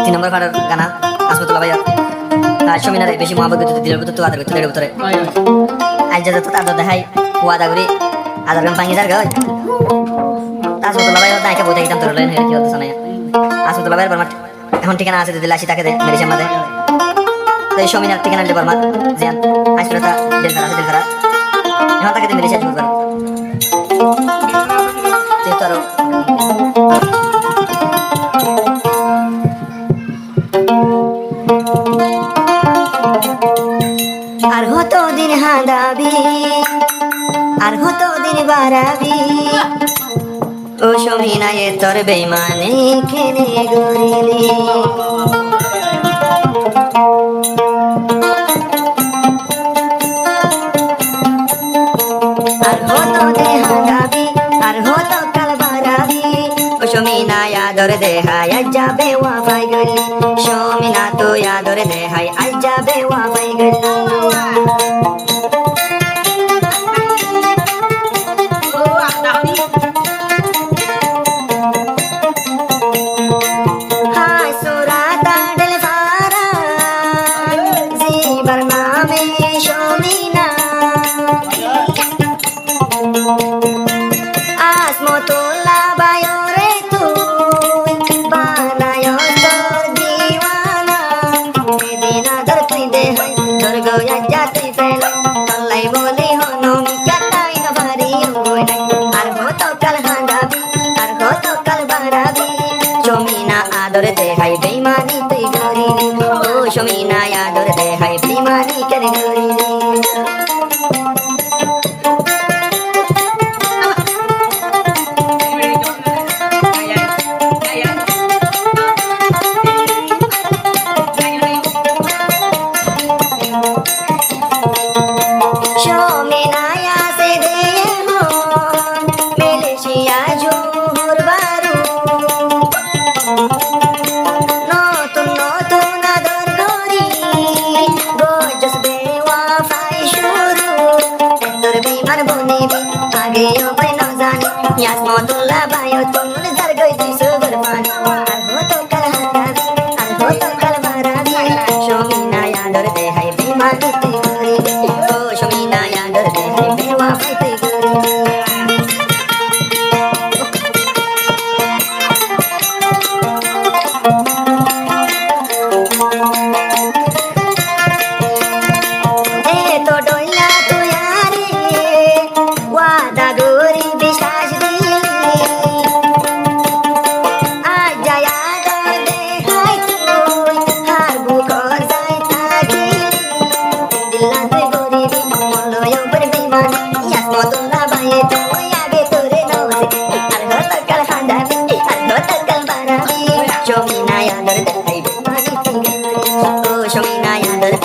তিন নম্বর পাড়ার গানা আসমতুল্লাহ ভাইয়া আর সমিনারে বেশি মহাবত দিলের ভিতর তো আদার ভিতরে ভিতরে আজ যত আদর দেখাই ও আদা করি আদার গান ভাঙি যার গায় আসমতুল্লাহ ভাইয়া দায়কে বইতে গেতাম তোর লাইন কি হতো শোনায় আসমতুল্লাহ ভাইয়ের বর্মা এখন ঠিকানা আছে দিলে আসি তাকে দে মেরে সামনে তো এই সমিনার ঠিকানা দিলে বর্মা জিয়ান আইসুরতা দিল খারাপ দিল খারাপ এখন তাকে মেরে শেষ করবো যেহেতু আরো আর হতো দিন হাঁদাবি আর হতো দিন বাড়াবি ও সমিনায়ে তোর বেইমানে কেনে গরিলি আর হতো দিন হাঁদাবি আর হতো কাল বাড়াবি ও সমিনা আদর দেহাই আজ যাবে ওয়াফাই গলি সমিনা তো আদর দেহাই আজ যাবে ওয়াফাই গলি দেহাই বেইমানি তুই করিলি ও সমিনা আদর দেহাই বেইমানি কেন করিলি Yasmodullah bayo tumul zargoy di sugar pani arhoto kal hadabi arhoto kal barabi shomina yador de hai bemani te gori o shomina yador de hai bewa te gori Shomina yador de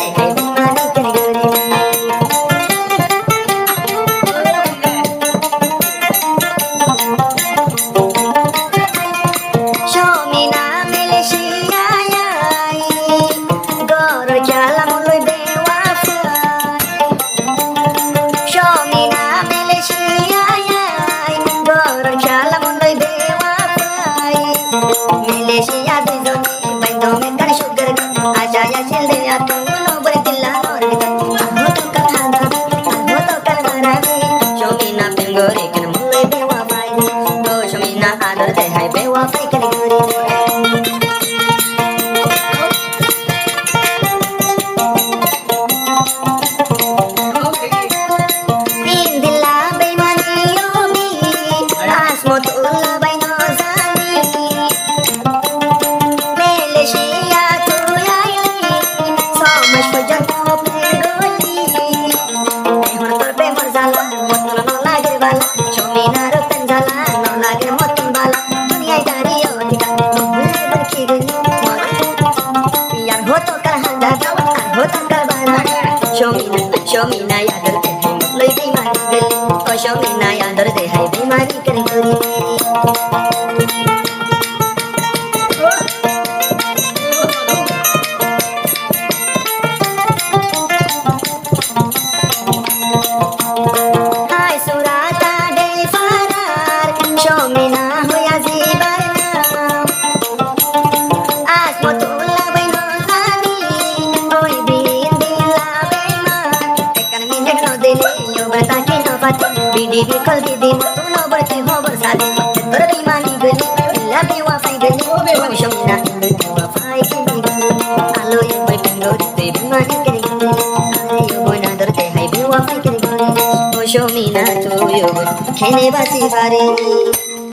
hai loi beimani geli o shomina yador de hai beimani kar gori hai surata de farar shomina hoya zibar asmot video call দিদি কোনো বলতে খবর সাথে তোর বেইমানি গলি লাভি ওয়াফাই গলি আমি শমিনা ওয়াফাই গলি আলো বই পিঙ্গো তুই বেইমানি গলি আরে বই না ধরতে হাই বি ওয়াফাই গলি ও শমিনা তুই খেনে বাসি বাড়ি